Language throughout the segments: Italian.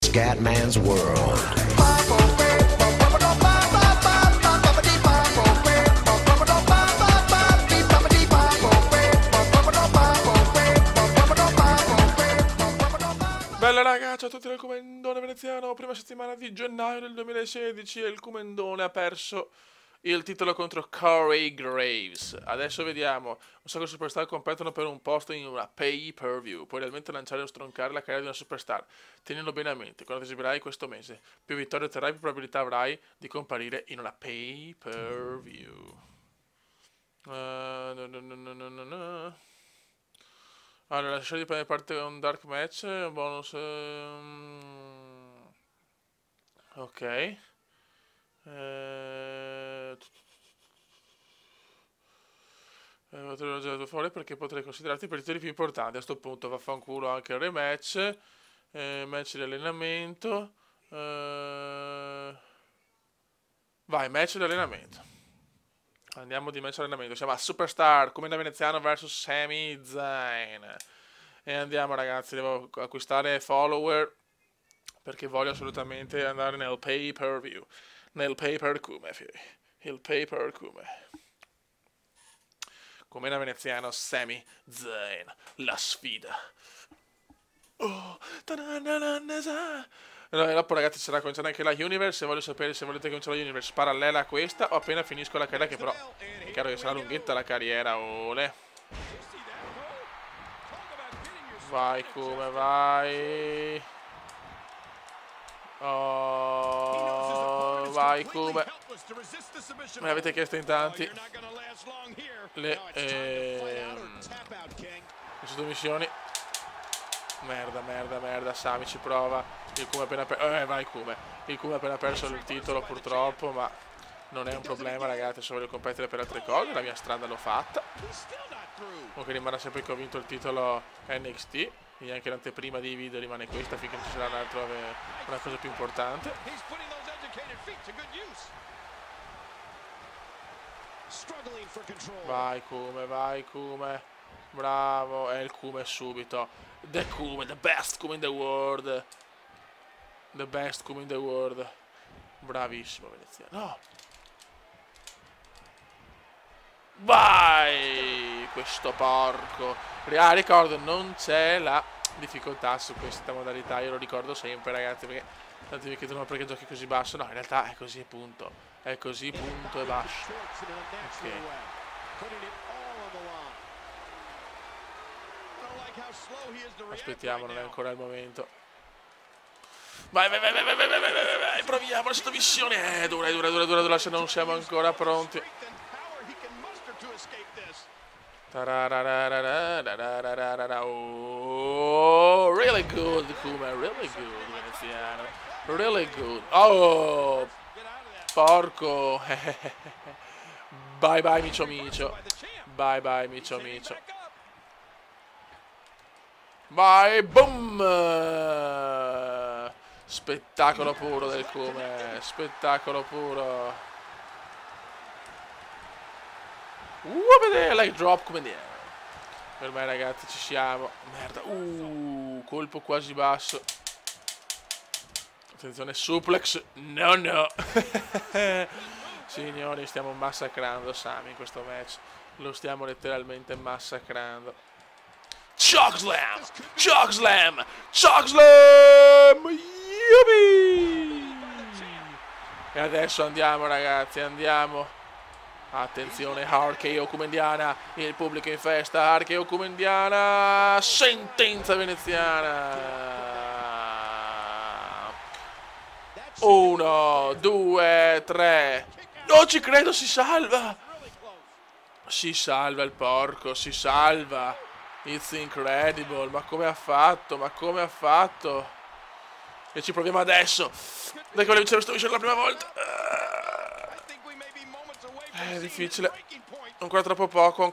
Scatman's World. Bella raga, ciao a tutti dal Comendone Veneziano, prima settimana di gennaio del 2016 e il Comendone ha perso il titolo contro Corey Graves. Adesso vediamo, un sacco di superstar competono per un posto in una pay-per-view, puoi realmente lanciare o stroncare la carriera di una superstar. Tienilo bene a mente, quando ti esibirai questo mese, più vittorie otterrai, più probabilità avrai di comparire in una pay-per-view. No. Allora, la scegli di prendere parte a un dark match, bonus... ok. Potrei già fuori perché potrei considerarti per i titoli più importanti. A sto punto vaffanculo anche il rematch. Match di allenamento. Vai, match di allenamento. Andiamo di match di allenamento. Siamo a Superstar, come da Veneziano versus Sami Zayn. E andiamo ragazzi, devo acquistare follower perché voglio assolutamente andare nel pay per view. Nel pay per come, il pay per come. Come da Veneziano, Sami Zayn. La sfida. Oh, e dopo ragazzi sarà cominciata anche la Universe. Se voglio sapere se volete cominciare la Universe parallela a questa o appena finisco la carriera, che però è chiaro che sarà lunghetta la carriera. Ole. Vai come vai. Oh, vai come. Me l'avete chiesto in tanti le sottomissioni. Merda, Sami ci prova. Il Kuma appena perso. Vai Kuma. Il Kuma ha appena perso il titolo purtroppo, ma non è un problema ragazzi, se voglio competere per altre cose, la mia strada l'ho fatta. Comunque rimarrà sempre che ho vinto il titolo NXT, quindi anche l'anteprima dei video rimane questa finché non ci sarà una cosa più importante. Vai Kuma. Bravo, è il Kuma subito. The Kuma, the best Kuma in the world. The best Kuma in the world. Bravissimo Veneziano. No. Vai! Questo porco. Ricordo, non c'è la difficoltà su questa modalità. Io lo ricordo sempre ragazzi, perché tanti mi chiedono perché giochi così basso. No, in realtà è così punto. È così punto e basta. Ok. Aspettiamo, non è ancora il momento. Vai, proviamo la sottomissione. Dura, se non siamo ancora pronti. Oh, really good Kuma, really good Veneziano. Really good. Oh, porco. Bye micio. Bye micio. Vai, boom! Spettacolo puro del Kuma, spettacolo puro. Like drop come dire. Per me ragazzi ci siamo. Merda, colpo quasi basso. Attenzione, suplex. No. Signori, stiamo massacrando Sami in questo match. Lo stiamo letteralmente massacrando. Chokeslam! Yubi! E adesso andiamo ragazzi, andiamo. Attenzione, RKO Kumendiana, il pubblico in festa, RKO Kumendiana, sentenza veneziana. 1, 2, 3. Non ci credo, si salva. Si salva il porco, si salva. It's incredible, ma come ha fatto? E ci proviamo adesso. Dai che volevo vincere questo mission la prima volta. È difficile. Ancora troppo poco.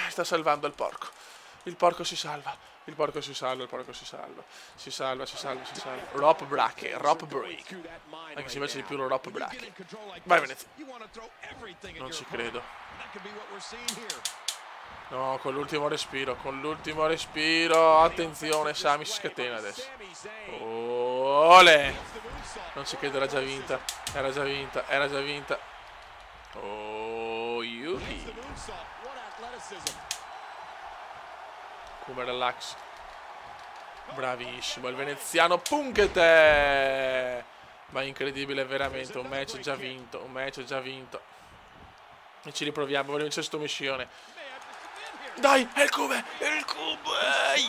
Sta salvando il porco. Il porco si salva. Si salva. Rope break. Anche se invece di più lo rope break. Vai Venezia. Non ci credo. No, con l'ultimo respiro, attenzione, Sami si scatena adesso. Ole! Non ci credo, era già vinta. Oh, Yuki. Come relax. Bravissimo, il veneziano Punkete! Ma incredibile veramente, un match già vinto. E ci riproviamo, voglio vincere sto missione. Dai, è il Cube!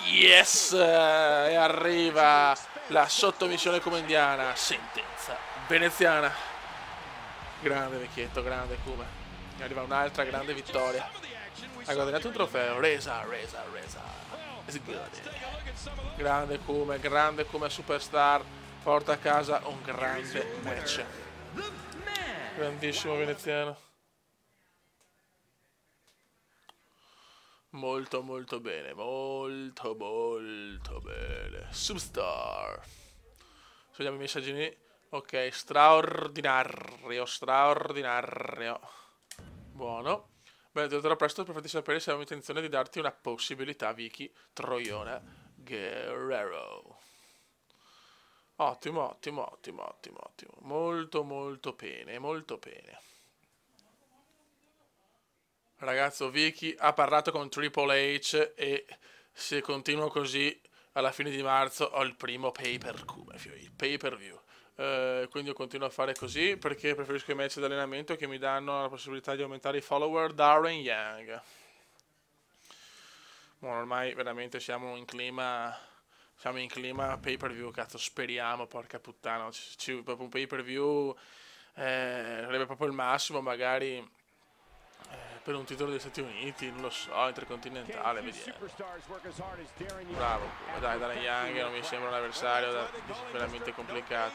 Yes! E arriva la sottomissione comendiana. Sentenza veneziana. Grande vecchietto, grande Cube. E arriva un'altra grande vittoria. Ha guadagnato un trofeo. Resa. It's good. Grande Cube superstar. Porta a casa un grande match. Grandissimo veneziano. Molto bene, molto bene. Substar. Vediamo i messaggini. Ok, straordinario. Buono. Bene, ti tornerò presto per farti sapere se avevo intenzione di darti una possibilità, Vicky Troiona Guerrero. Ottimo. Molto bene. Ragazzo, Vicky ha parlato con Triple H e se continuo così alla fine di marzo ho il primo pay-per-view. Quindi io continuo a fare così perché preferisco i match di allenamento che mi danno la possibilità di aumentare i follower. Darren Young. Buono, ormai veramente siamo in clima pay-per-view, cazzo, speriamo, porca puttana. Proprio un pay-per-view sarebbe proprio il massimo, magari per un titolo degli Stati Uniti, non lo so, intercontinentale, vediamo. Bravo, dai, Darren Young non mi sembra un avversario veramente complicato.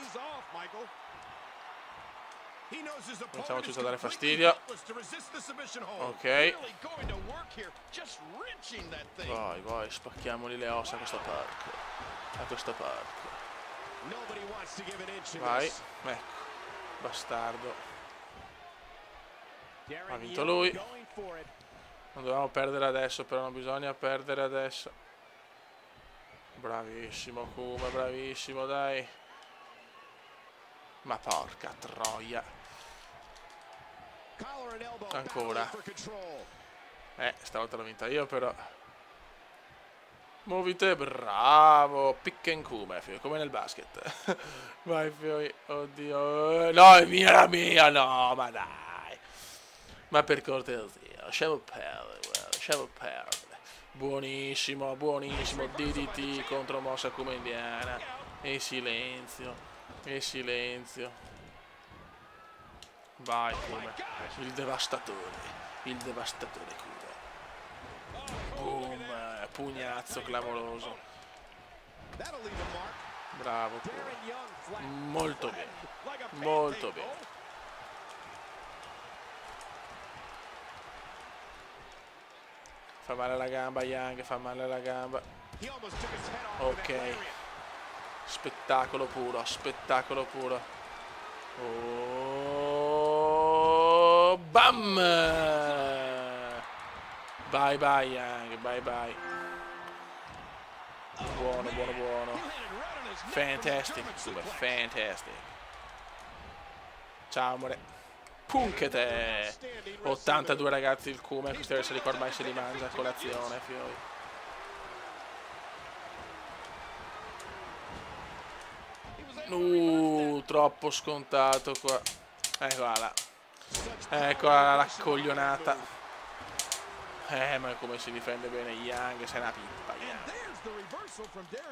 Cominciamo tutto a dare fastidio. Ok. Vai, spacchiamoli le ossa a questo parco. Vai, ecco, bastardo. Ha vinto lui. Non dovevamo perdere adesso, però non bisogna perdere adesso. Bravissimo Kuma, bravissimo, dai. Ma porca troia. Ancora. Stavolta l'ho vinta io, però. Muovite, bravo. Pick and Kuma, come nel basket. Vai, Fioi. Oddio. No, è mia, no, ma dai. Ma per cortesia, lasciamo perdere. Buonissimo. DDT contro mossa come indiana. E silenzio. Vai, Kuma. Il devastatore Kuma. Boom. Pugnazzo clamoroso. Bravo Kuma. Molto bene. Fa male la gamba Young, Ok. Spettacolo puro. Oh, bam! Bye Young, bye. Buono. Fantastic. Ciao amore. Punkete! 82 ragazzi il Kuma, questi avversari qua ormai se li mangia a colazione, fioi. Troppo scontato qua. Eccola la coglionata. Ma come si difende bene Young, sei una pippa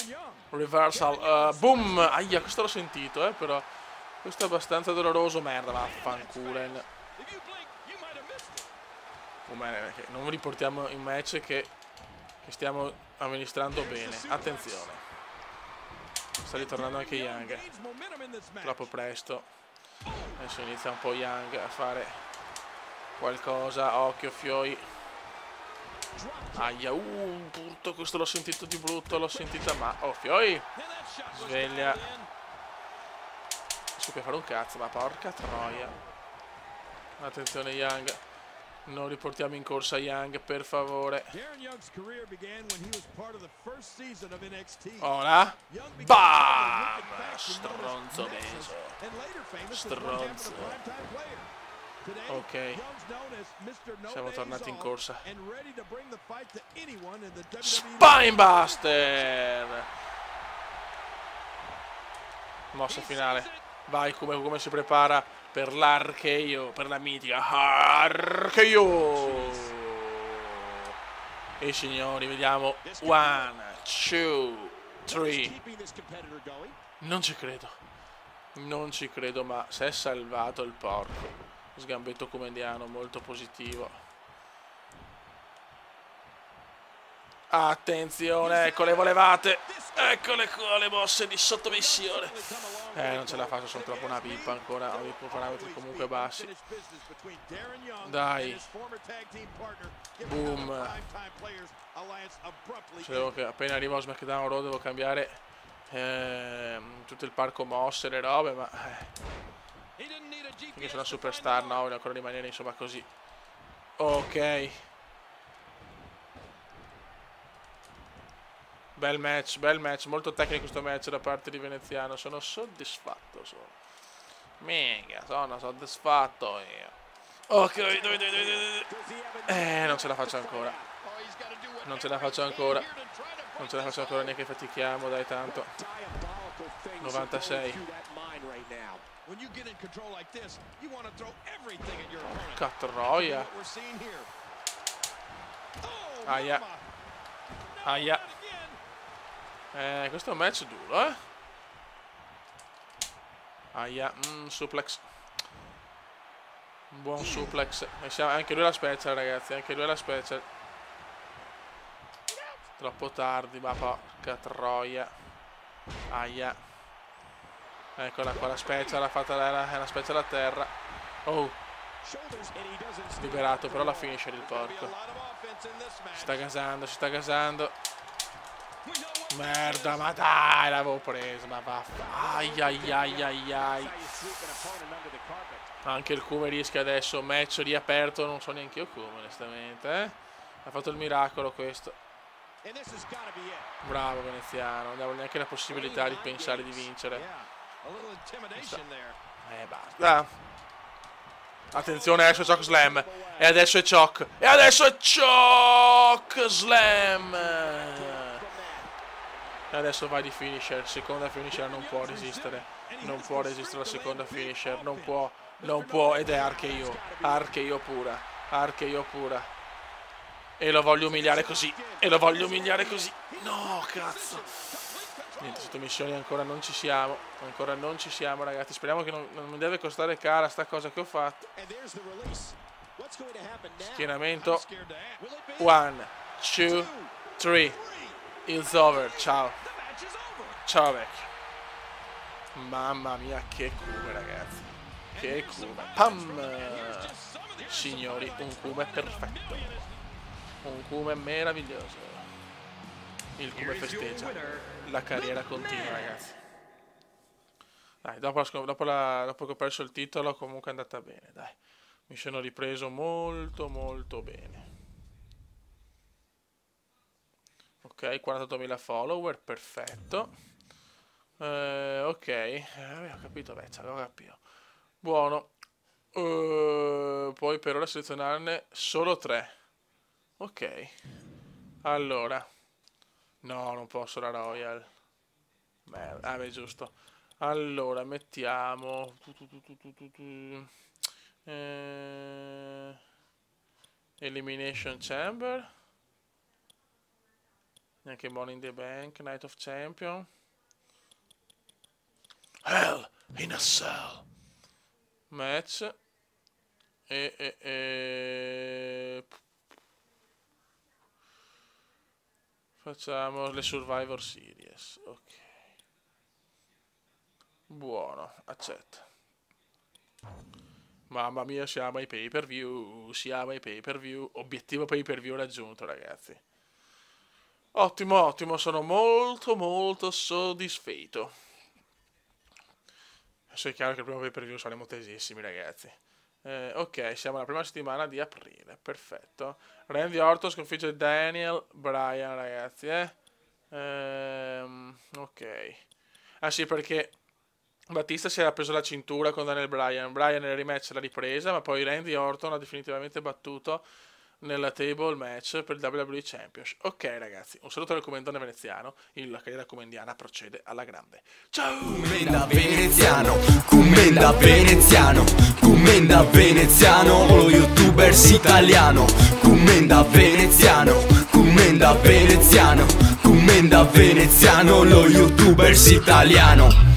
Young. Reversal, boom! Aia, questo l'ho sentito, però. Questo è abbastanza doloroso, merda, vaffanculo. Non riportiamo in match che stiamo amministrando bene. Attenzione. Sta ritornando anche Young. Troppo presto. Adesso inizia un po' Young a fare qualcosa. Occhio, Fioi. Aia, brutto, questo l'ho sentito di brutto, ma... Oh, Fioi! Sveglia. Sapeva fare un cazzo, ma porca troia. Attenzione Young. Non riportiamo in corsa Young, per favore. Ora. Bam! Stronzo meso. Stronzo. Ok. Siamo tornati in corsa. Spinebuster! Mossa finale. Vai come si prepara per l'archeo, per la mitica archeo. E signori, vediamo. 1, 2, 3. Non ci credo. Non ci credo, ma si è salvato il porco. Sgambetto comendiano molto positivo. Attenzione, ecco le volevate. Eccole qua le mosse di sottomissione. Non ce la faccio, sono troppo una pippa ancora. Ho dei parametri comunque bassi. Dai. Boom. Sapevo che appena arrivo a SmackDown Raw devo cambiare tutto il parco mosse, le robe, ma finché sono una superstar, no, voglio ancora rimanere insomma così. Ok. Bel match, molto tecnico questo match da parte di Veneziano, sono soddisfatto, mega, sono soddisfatto io. Ok, non ce la faccio ancora, non ce la faccio ancora, non ce la faccio ancora, neanche fatichiamo, dai tanto. 96. Porca troia. Aia. Aia. Questo è un match duro, Aia, suplex. Un buon suplex. Anche lui la special, ragazzi, anche lui la special. Troppo tardi, ma porca troia. Aia. Eccola qua, la special, ha fatto la special a terra. Oh. Liberato, però la finisce il porco. Si sta gasando, si sta gasando. Merda, ma dai, l'avevo presa, ma vaffa. Ai ai ai ai ai. Anche il Come rischia adesso, match riaperto, non so neanche io come, onestamente, Ha fatto il miracolo questo. Bravo Veneziano, non avevo neanche la possibilità di pensare di vincere. Basta. Attenzione, adesso è Choke Slam. E adesso è Choke. E adesso è Choke Slam. E adesso va di finisher. Seconda finisher, non può resistere. Non può resistere la seconda finisher. Non può. Non può. Ed è Archeo. Archeo pura. Archeo pura. E lo voglio umiliare così. E lo voglio umiliare così. No, cazzo. Niente, sottomissioni ancora non ci siamo. Ancora non ci siamo, ragazzi. Speriamo che non mi deve costare cara sta cosa che ho fatto. Schienamento. 1, 2, 3. It's over. Ciao. Ciao vecchio. Mamma mia, che cume, ragazzi. Che cume. Pam! Signori, un cume perfetto. Un cume meraviglioso. Il cume festeggia. La carriera continua, ragazzi. Dai, dopo che ho perso il titolo comunque è andata bene, dai. Mi sono ripreso molto molto bene. Ok, 48.000 follower, perfetto. Ok, avevo capito, avevo capito. Buono. Poi per ora selezionarne solo 3. Ok. Allora. No, non posso la Royal. Merda, beh, giusto. Allora, mettiamo... Elimination Chamber. Neanche Money in the Bank, Night of Champion. Hell in a Cell. Match. Facciamo le Survivor Series. Ok. Buono, accetto. Mamma mia, siamo ai pay per view. Siamo ai pay per view. Obiettivo pay per view raggiunto, ragazzi. Ottimo, ottimo, sono molto molto soddisfatto. Adesso è chiaro che il primo pay per view saremo tesissimi, ragazzi. Ok, siamo alla prima settimana di aprile, perfetto. Randy Orton sconfigge Daniel Bryan, ragazzi, ok. Ah sì, perché Battista si era preso la cintura con Daniel Bryan. Bryan nel rematch l'ha ripresa, ma poi Randy Orton ha definitivamente battuto nella table match per il WWE Championship. Ok ragazzi, un saluto dal commendone veneziano. La carriera comendiana procede alla grande. Ciao! Commenda veneziano, commenda veneziano, commenda veneziano, lo youtubers italiano. Commenda veneziano, commenda veneziano, commenda veneziano, lo youtubers italiano.